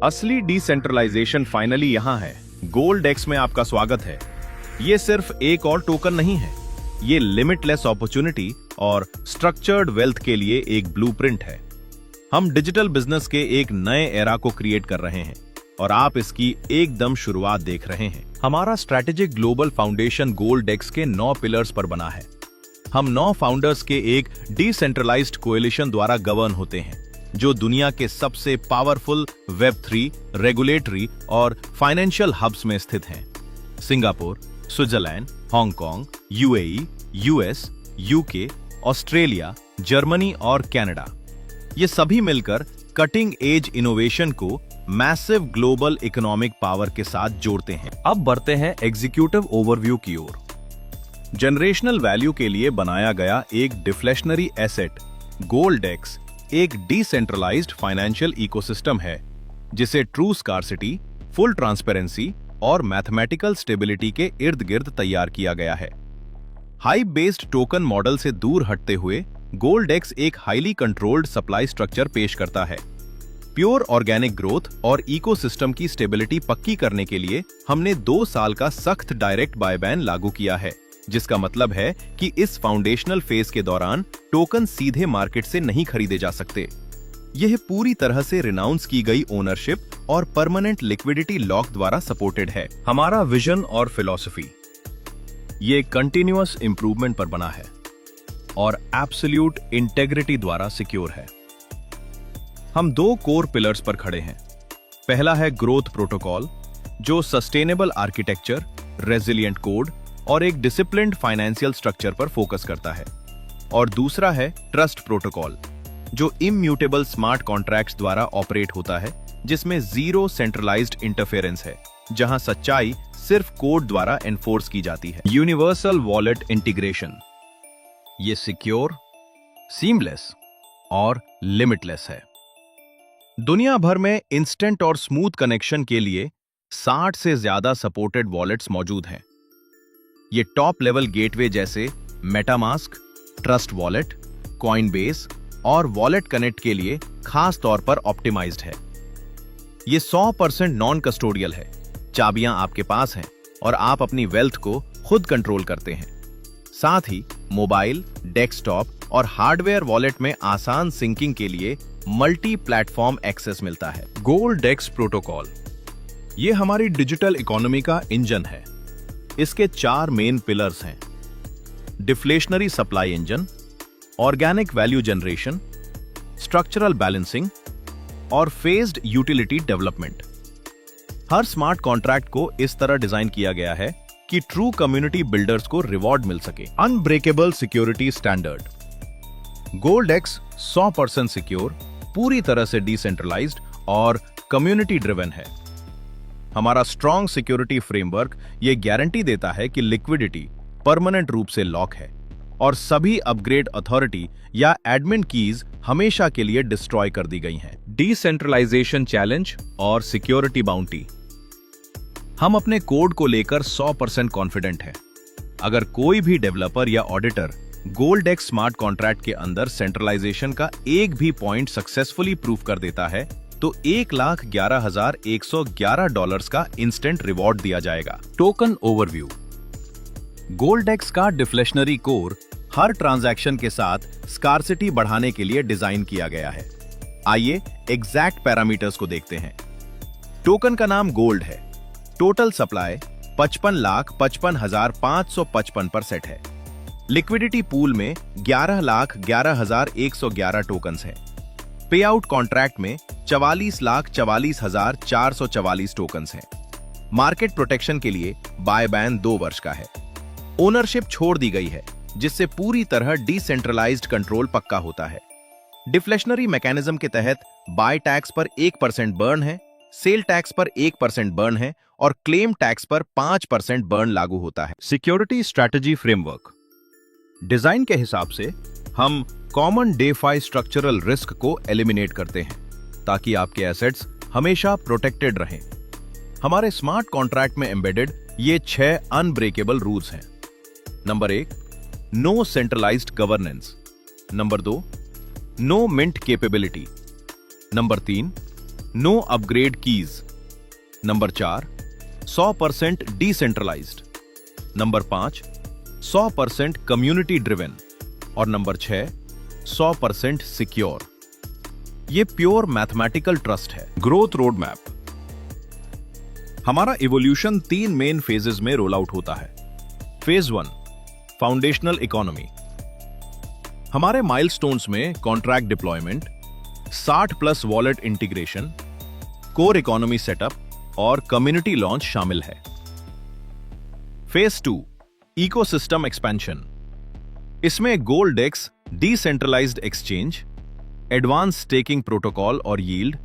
असली decentralisation finally यहाँ है। गोल्डेक्स में आपका स्वागत है। ये सिर्फ एक और टोकन नहीं है, ये लिमिटलेस अपॉर्चुनिटी और स्ट्रक्चर्ड वेल्थ के लिए एक ब्लूप्रिंट है। हम डिजिटल बिजनेस के एक नए एरा को क्रिएट कर रहे हैं और आप इसकी एकदम शुरुआत देख रहे हैं। हमारा स्ट्रैटेजिक ग्लोबल फाउंडेशन गोल्डेक्स के 9 पिलर्स पर बना है। हम 9 फाउंडर्स के एक डिसेंट्रलाइज्ड कोएलिशन द्वारा गवर्न होते हैं, जो दुनिया के सबसे पावरफुल वेब3, रेगुलेटरी और फाइनेंशियल हब्स में स्थित हैं। Singapore, Switzerland, Hong Kong, UAE, US, UK, Australia, Germany और कनाडा, ये सभी मिलकर कटिंग एज इनोवेशन को मैसिव ग्लोबल इकोनॉमिक पावर के साथ जोड़ते हैं। अब बढ़ते हैं एग्जीक्यूटिव ओवरव्यू की ओर। जनरेशनल वैल्यू के लिए बनाया गया एक डिफ्लेशनरी एसेट गोल्डेक्स एक डिसेंट्रलाइज्ड फाइनेंशियल इकोसिस्टम है, जिसे ट्रू स्कार्सिटी, फुल ट्रांसपेरेंसी और मैथमेटिकल स्टेबिलिटी के इर्द गिर्द तैयार किया गया है। हाइप बेस्ड टोकन मॉडल से दूर हटते हुए गोल्डेक्स एक हाईली कंट्रोल्ड सप्लाई स्ट्रक्चर पेश करता है। प्योर ऑर्गेनिक ग्रोथ और इकोसिस्टम की स्टेबिलिटी पक्की करने के लिए हमने 2 साल का सख्त डायरेक्ट बाय बैन लागू किया है, जिसका मतलब है कि इस फाउंडेशनल फेज के दौरान टोकन सीधे मार्केट से नहीं खरीदे जा सकते। यह पूरी तरह से रिनाउंस की गई ओनरशिप और परमानेंट लिक्विडिटी लॉक द्वारा सपोर्टेड है। हमारा विजन और फिलॉसफी ये कंटिन्यूअस इंप्रूवमेंट पर बना है और एब्सोल्यूट इंटेग्रिटी द्वारा सिक्योर है। हम 2 कोर पिलर्स पर खड़े हैं। पहला है ग्रोथ प्रोटोकॉल, जो सस्टेनेबल आर्किटेक्चर, रेजिलिएंट कोड और एक डिसिप्लिन्ड फाइनेंशियल स्ट्रक्चर पर फोकस करता है। और दूसरा है ट्रस्ट प्रोटोकॉल, जो इम्यूटेबल स्मार्ट कॉन्ट्रैक्ट्स द्वारा ऑपरेट होता है, जिसमें जीरो सेंट्रलाइज्ड इंटरफेरेंस है, जहां सच्चाई सिर्फ कोड द्वारा एनफोर्स की जाती है। यूनिवर्सल वॉलेट इंटीग्रेशन ये सिक्योर, सीमलेस और लिमिटलेस है। दुनिया भर में इंस्टेंट और स्मूथ कनेक्शन के लिए 60 से ज्यादा सपोर्टेड वॉलेट्स मौजूद हैं। ये टॉप लेवल गेटवे जैसे मेटामास्क, ट्रस्ट वॉलेट, कॉइनबेस और वॉलेट कनेक्ट के लिए खास तौर पर ऑप्टिमाइज्ड है। ये 100% नॉन कस्टोडियल है। चाबियां आपके पास हैं और आप अपनी वेल्थ को खुद कंट्रोल करते हैं। साथ ही मोबाइल, डेस्कटॉप और हार्डवेयर वॉलेट में आसान सिंकिंग के लिए मल्टी प्लेटफॉर्म एक्सेस मिलता है। गोल्डेक्स प्रोटोकॉल ये हमारी डिजिटल इकोनॉमी का इंजन है। इसके 4 मेन पिलर्स हैं: deflationary supply engine, organic value generation, structural balancing और फेज्ड यूटिलिटी डेवलपमेंट। हर स्मार्ट कॉन्ट्रैक्ट को इस तरह डिजाइन किया गया है कि ट्रू कम्युनिटी बिल्डर्स को रिवॉर्ड मिल सके। Unbreakable security standard Goldex 100% secure, पूरी तरह से डिसेंट्रलाइज्ड और कम्युनिटी ड्रिवन है। हमारा स्ट्रॉन्ग सिक्योरिटी फ्रेमवर्क ये गारंटी देता है कि लिक्विडिटी परमानेंट रूप से लॉक है और सभी अपग्रेड अथॉरिटी या एडमिन कीज हमेशा के लिए डिस्ट्रॉय कर दी गई हैं। डिसेंट्रलाइजेशन चैलेंज और सिक्योरिटी बाउंटी हम अपने कोड को लेकर 100% कॉन्फिडेंट हैं। अगर कोई भी डेवलपर या ऑडिटर गोल्डेक्स स्मार्ट कॉन्ट्रैक्ट के अंदर सेंट्रलाइजेशन का एक भी पॉइंट सक्सेसफुली प्रूव कर देता है, तो $1,11,111 का इंस्टेंट रिवॉर्ड दिया जाएगा। टोकन ओवरव्यू गोल्डेक्स का डिफ्लेशनरी कोर हर ट्रांजैक्शन के साथ स्कार्सिटी बढ़ाने के लिए डिजाइन किया गया है। आइए एग्जैक्ट पैरामीटर्स को देखते हैं। टोकन का नाम गोल्ड है। टोटल सप्लाई 55,55,555 पर सेट है। लिक्विडिटी पूल में 11,11,111 टोकन्स हैं। पे आउट कॉन्ट्रैक्ट में 44,44,444 टोकन्स हैं। मार्केट प्रोटेक्शन के लिए बाय बैन 2 वर्ष का है। ओनरशिप छोड़ दी गई है, जिससे पूरी तरह डिसेंट्रलाइज्ड कंट्रोल पक्का होता है। डिफ्लेशनरी मैकेनिज्म के तहत बाय टैक्स पर 1% बर्न है, सेल टैक्स पर 1% बर्न है और क्लेम टैक्स पर 5% बर्न लागू होता है। सिक्योरिटी स्ट्रैटेजी फ्रेमवर्क डिजाइन के हिसाब से हम कॉमन डेफाई स्ट्रक्चरल रिस्क को एलिमिनेट करते हैं, ताकि आपके एसेट्स हमेशा प्रोटेक्टेड रहें। हमारे स्मार्ट कॉन्ट्रैक्ट में एम्बेडेड ये 6 अनब्रेकेबल रूल्स हैं। Number 1, no centralised governance. Number 2, no mint capability. Number 3, no upgrade keys. Number 4, 100% decentralised. Number 5, 100% community driven. और नंबर 6, 100% सिक्योर। ये प्योर मैथमेटिकल ट्रस्ट है। Growth road map. हमारा evolution 3 main phases में roll out होता है। Phase 1, foundational economy. हमारे milestones में contract deployment, 60+ wallet integration, core economy setup और कम्युनिटी लॉन्च शामिल है। Phase 2, ecosystem expansion. इसमें Goldex decentralized exchange, advance staking protocol और यील्ड,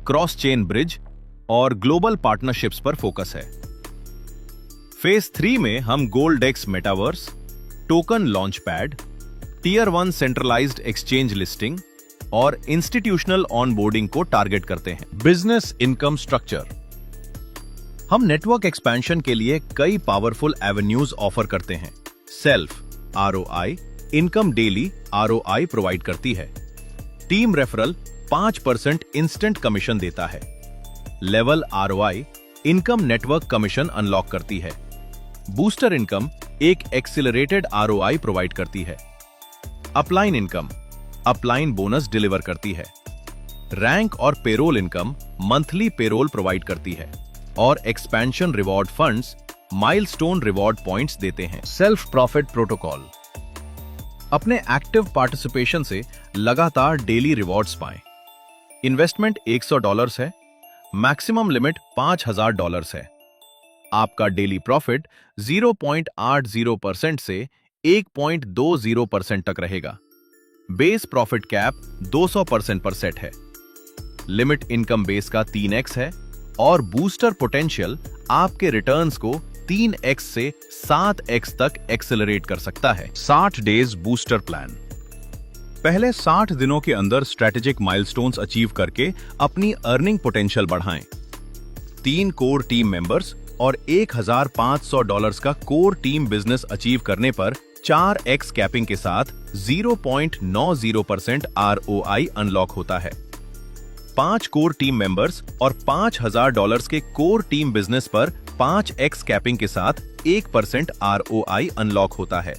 क्रॉस चेन ब्रिज और ग्लोबल पार्टनरशिप्स पर फोकस है। फेज 3 में हम Goldex metaverse, token launch pad, tier 1 centralized exchange listing और इंस्टीट्यूशनल ऑनबोर्डिंग को टारगेट करते हैं। Business income structure. हम नेटवर्क एक्सपेंशन के लिए कई पावरफुल एवेन्यूज ऑफर करते हैं। Self ROI, income daily ROI provide करती है। टीम रेफरल 5% इंस्टेंट कमीशन देता है। Level ROI, income network commission unlock करती है। बूस्टर इनकम एक एक्सिलरेटेड ROI प्रोवाइड करती है। Upline income upline bonus deliver करती है। रैंक और payroll income monthly payroll provide करती है। और expansion reward funds milestone reward points देते हैं। Self profit protocol. अपने एक्टिव पार्टिसिपेशन से लगातार डेली रिवॉर्ड्स पाएं। इन्वेस्टमेंट $100 है, मैक्सिमम लिमिट $5000 है। आपका डेली प्रॉफिट 0.80% से 1.20% तक रहेगा। बेस प्रॉफिट कैप 200% पर सेट है। लिमिट इनकम बेस का 3x है और बूस्टर पोटेंशियल आपके रिटर्न्स को 3x से 7x तक एक्सेलरेट कर सकता है। 60 डेज बूस्टर प्लान। पहले 60 दिनों के अंदर स्ट्रेटेजिक माइलस्टोन्स अचीव करके अपनी अर्निंग पोटेंशियल बढ़ाएं। 3 कोर टीम मेंबर्स और $1500 का कोर टीम बिजनेस अचीव करने पर 4x कैपिंग के साथ 0.90% ROI अनलॉक होता है। 5 कोर टीम मेंबर्स और $5000 के कोर टीम बिजनेस पर 5x कैपिंग के साथ 1% ROI अनलॉक होता है।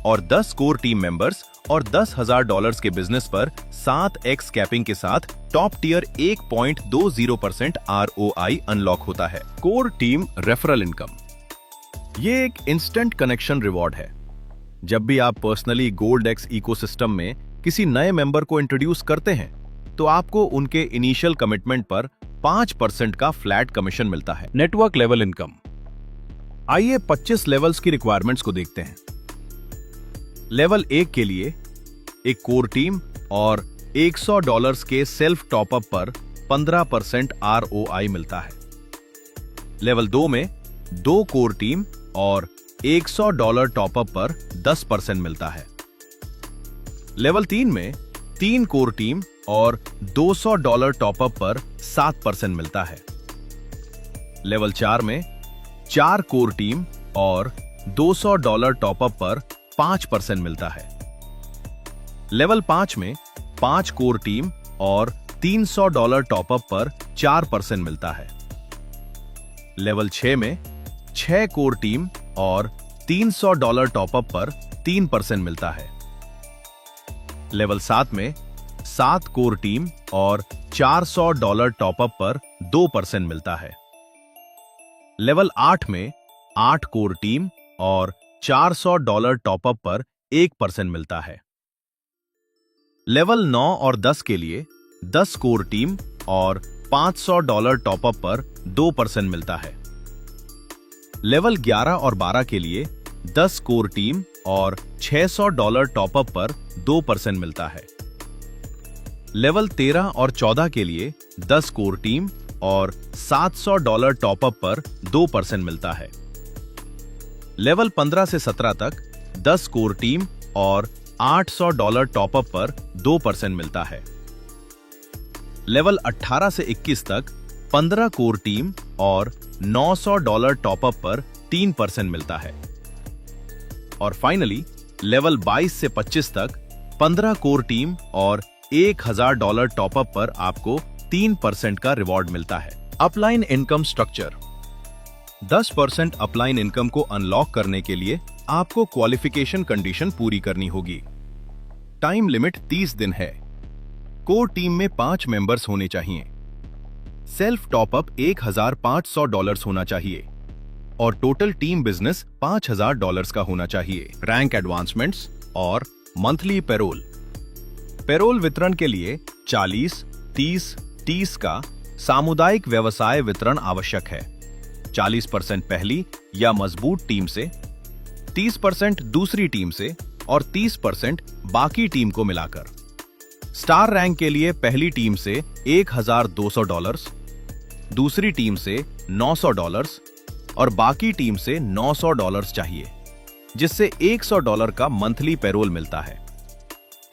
और 10 कोर टीम मेंबर्स और $10,000 के बिजनेस पर 7x कैपिंग के साथ टॉप टियर 1.20% ROI अनलॉक होता है। Core team referral income. ये एक इंस्टेंट कनेक्शन रिवॉर्ड है। जब भी आप पर्सनली गोल्डेक्स इकोसिस्टम में किसी नए मेंबर को इंट्रोड्यूस करते हैं तो आपको उनके इनिशियल कमिटमेंट पर 5% का फ्लैट कमीशन मिलता है। Network level income. आइए 25 लेवल्स की रिक्वायरमेंट्स को देखते हैं। लेवल 1 के लिए एक कोर टीम और $100 के सेल्फ टॉपअप पर 15% ROI मिलता है। लेवल 2 में 2 कोर टीम और $100 टॉपअप पर 10% मिलता है। लेवल 3 में 3 कोर टीम और $200 टॉपअप पर 7% मिलता है। लेवल 4 में 4 कोर टीम और $200 टॉपअप पर 5% मिलता है। लेवल 5 में 5 कोर टीम और $300 टॉपअप पर 4% मिलता है। लेवल 6 में 6 कोर टीम और $300 टॉपअप पर 3% मिलता है। लेवल 7 में 7 कोर टीम और $400 टॉपअप पर 2% मिलता है। लेवल 8 में 8 कोर टीम और $400 टॉपअप पर 1% मिलता है। लेवल 9 और 10 के लिए 10 कोर टीम और $500 टॉपअप पर 2% मिलता है। लेवल 11 और 12 के लिए 10 कोर टीम और $600 टॉपअप पर 2% मिलता है। लेवल 13 और 14 के लिए 10 कोर टीम और $700 टॉपअप पर 2% मिलता है। लेवल 15 से 17 तक 10 कोर टीम और $800 टॉपअप पर 2% मिलता है। लेवल 18 से 21 तक 15 कोर टीम और $900 टॉपअप पर 3% मिलता है। और फाइनली लेवल 22 से 25 तक 15 कोर टीम और $1000 टॉपअप पर आपको 3% का रिवॉर्ड मिलता है। Upline income structure. 10% upline income को अनलॉक करने के लिए आपको क्वालिफिकेशन कंडीशन पूरी करनी होगी। टाइम लिमिट 30 दिन है। कोर टीम में 5 मेंबर्स होने चाहिए। सेल्फ टॉपअप $1,500 होना चाहिए और टोटल टीम बिजनेस $5,000 का होना चाहिए। रैंक एडवांसमेंट्स और मंथली पेरोल। पेरोल वितरण के लिए 40, 30, 30 का सामुदायिक व्यवसाय वितरण आवश्यक है। 40% पहली या मजबूत टीम से, 30% दूसरी टीम से और 30% बाकी टीम को मिलाकर। स्टार रैंक के लिए पहली टीम से $1,200, दूसरी टीम से $900 और बाकी टीम से $900 चाहिए, जिससे $100 का मंथली पेरोल मिलता है।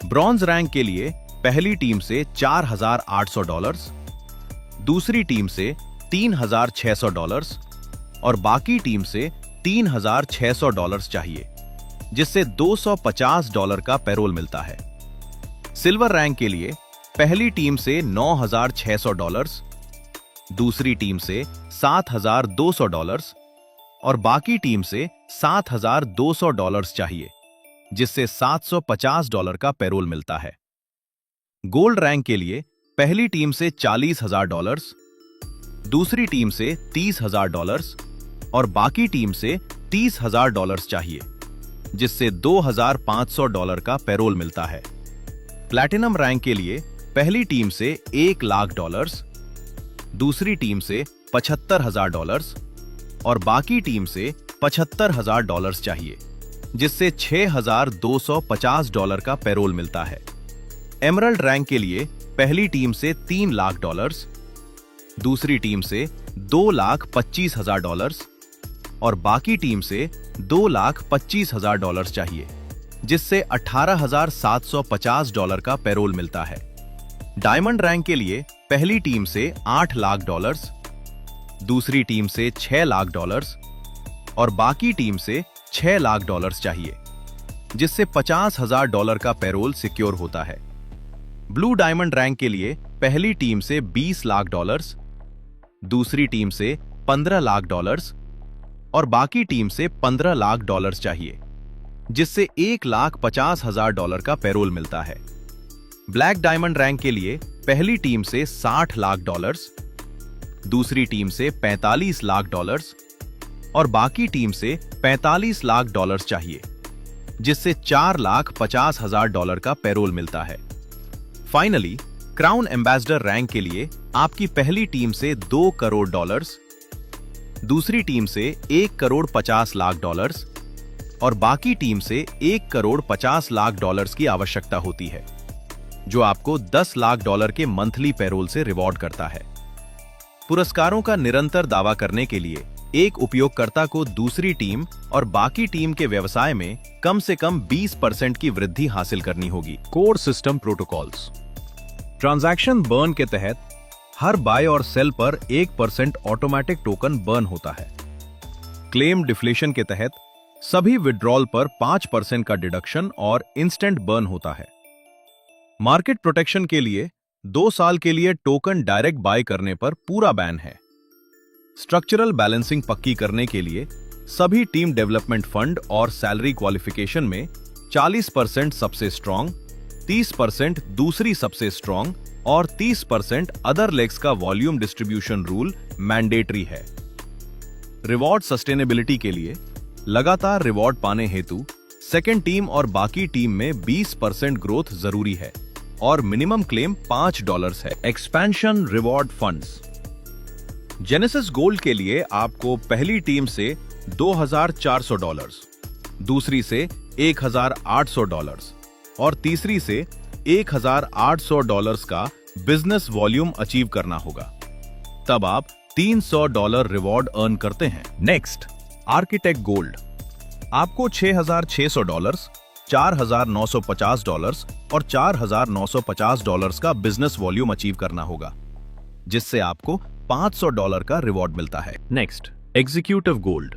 ब्रॉन्ज रैंक के लिए पहली टीम से $4,800, दूसरी टीम से $3,600 और बाकी टीम से $3,600 चाहिए, जिससे $250 का पेरोल मिलता है। सिल्वर रैंक के लिए पहली टीम से $9,600, दूसरी टीम से $7,200 और बाकी टीम से $7,200 चाहिए, जिससे $750 का पेरोल मिलता है। गोल्ड रैंक के लिए पहली टीम से $40,000, दूसरी टीम से $30,000 और बाकी टीम से $30,000 चाहिए, जिससे $2,500 का पेरोल मिलता है। प्लैटिनम रैंक के लिए पहली टीम से $1,00,000, दूसरी टीम से $75,000 और बाकी टीम से $75,000 चाहिए, जिससे $6,250 का पेरोल मिलता है। एमरल्ड रैंक के लिए पहली टीम से $3,00,000, दूसरी टीम से $2,25,000 और बाकी टीम से $2,25,000 चाहिए, जिससे $18,750 का पेरोल मिलता है। डायमंड रैंक के लिए पहली टीम से $8,00,000, दूसरी टीम से $6,00,000 और बाकी टीम से $6,00,000 चाहिए, जिससे $50,000 का पेरोल सिक्योर होता है। ब्लू डायमंड रैंक के लिए पहली टीम से $20,00,000, दूसरी टीम से $15,00,000 और बाकी टीम से $15,00,000 चाहिए, जिससे $1,50,000 का पेरोल मिलता है। ब्लैक डायमंड रैंक के लिए पहली टीम से $60,00,000, दूसरी टीम से $45,00,000 और बाकी टीम से $45,00,000 चाहिए, जिससे $4,50,000 का पेरोल मिलता है। फाइनली, क्राउन एम्बेसडर रैंक के लिए आपकी पहली टीम से $2 करोड़, दूसरी टीम से $1,50,00,000 और बाकी टीम से $1,50,00,000 की आवश्यकता होती है, जो आपको $10,00,000 के मंथली पेरोल से रिवॉर्ड करता है। पुरस्कारों का निरंतर दावा करने के लिए एक उपयोगकर्ता को दूसरी टीम और बाकी टीम के व्यवसाय में कम से कम 20% की वृद्धि हासिल करनी होगी। Core system protocols. Transaction burn के तहत हर बाय और सेल पर 1% ऑटोमेटिक टोकन बर्न होता है। क्लेम डिफ्लेशन के तहत सभी विड्रॉल पर 5% का डिडक्शन और इंस्टेंट बर्न होता है। मार्केट प्रोटेक्शन के लिए 2 साल के लिए टोकन डायरेक्ट बाय करने पर पूरा बैन है। स्ट्रक्चरल बैलेंसिंग पक्की करने के लिए सभी टीम डेवलपमेंट फंड और सैलरी क्वालिफिकेशन में 40% सबसे स्ट्रॉन्ग, 30% दूसरी सबसे स्ट्रॉन्ग और 30% अदर लेग्स का वॉल्यूम डिस्ट्रीब्यूशन रूल मैंडेटरी है। रिवॉर्ड सस्टेनेबिलिटी के लिए लगातार रिवॉर्ड पाने हेतु सेकेंड टीम और बाकी टीम में 20% ग्रोथ जरूरी है और मिनिमम क्लेम $5 है। Expansion reward funds. Genesis gold के लिए आपको पहली टीम से $2,400, दूसरी से $1,800 और तीसरी से $1,800 का बिजनेस वॉल्यूम अचीव करना होगा। तब आप $300 रिवॉर्ड अर्न करते हैं। Next, architect gold. आपको $6,600, $4,950 और $4,950 का बिजनेस वॉल्यूम अचीव करना होगा, जिससे आपको $500 का रिवॉर्ड मिलता है। Next, executive gold.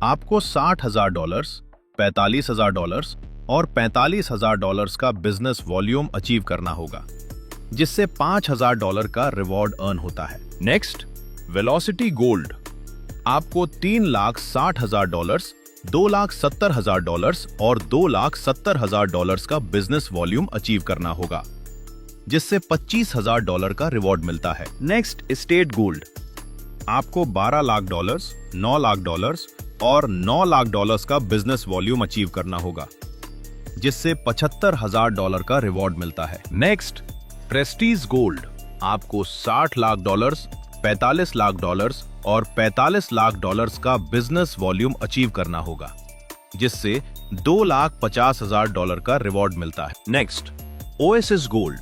आपको $60,000, $45,000 और $45,000 का बिजनेस वॉल्यूम अचीव करना होगा, जिससे $5,000 का रिवॉर्ड अर्न होता है। Next, velocity gold. आपको $3,60,000, $2,70,000 और $2,70,000 का बिजनेस वॉल्यूम अचीव करना होगा, जिससे $25,000 का रिवॉर्ड मिलता है। Next, state gold. आपको $12,00,000, $9,00,000 और $9,00,000 का बिजनेस वॉल्यूम अचीव करना होगा, जिससे $75,000 का रिवॉर्ड मिलता है। Next, Prestige gold. आपको $60,00,000, $45,00,000 और $45,00,000 का बिजनेस वॉल्यूम अचीव करना होगा, जिससे $2,50,000 का रिवॉर्ड मिलता है। Next, oasis gold.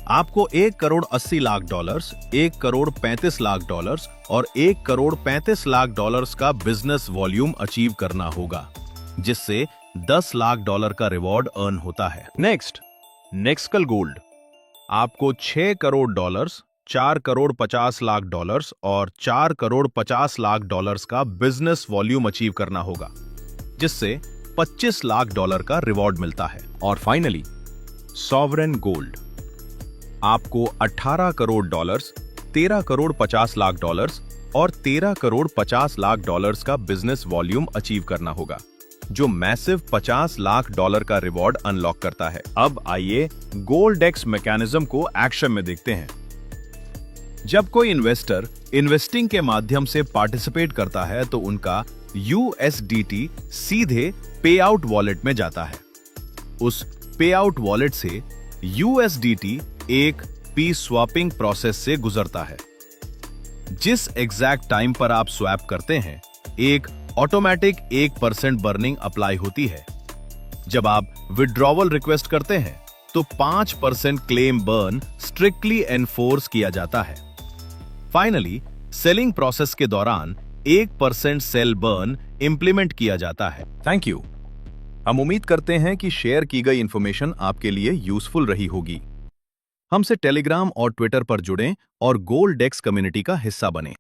आपको $1,80,00,000, $1,35,00,000 और $1,35,00,000 का बिजनेस वॉल्यूम अचीव करना होगा, जिससे $10,00,000 का रिवॉर्ड अर्न होता है। Next, Nexcal gold. आपको $6 करोड़, $4,50,00,000 और $4,50,00,000 का बिजनेस वॉल्यूम अचीव करना होगा, जिससे $25,00,000 का रिवॉर्ड मिलता है। और फाइनली, सॉवरेन गोल्ड। आपको $18 करोड़, $13,50,00,000 और $13,50,00,000 का बिजनेस वॉल्यूम अचीव करना होगा, जो मैसिव $50,00,000 का रिवॉर्ड अनलॉक करता है। अब आइए गोल्डेक्स मैकेनिज्म को एक्शन में देखते हैं। जब कोई इन्वेस्टर इन्वेस्टिंग के माध्यम से पार्टिसिपेट करता है तो उनका USDT सीधे पे आउट वॉलेट में जाता है। उस पे आउट वॉलेट से USDT एक पी स्वैपिंग प्रोसेस से गुजरता है। जिस एग्जैक्ट टाइम पर आप स्वैप करते हैं, एक ऑटोमेटिक 1% बर्निंग अप्लाई होती है। जब आप विड्रॉवल रिक्वेस्ट करते हैं तो 5% क्लेम बर्न स्ट्रिक्टली एनफोर्स किया जाता है। फाइनली, सेलिंग प्रोसेस के दौरान 1% सेल बर्न इंप्लीमेंट किया जाता है। Thank you. हम उम्मीद करते हैं कि शेयर की गई इंफॉर्मेशन आपके लिए यूजफुल रही होगी। हमसे टेलीग्राम और ट्विटर पर जुड़ें और गोल्डेक्स कम्युनिटी का हिस्सा बनें।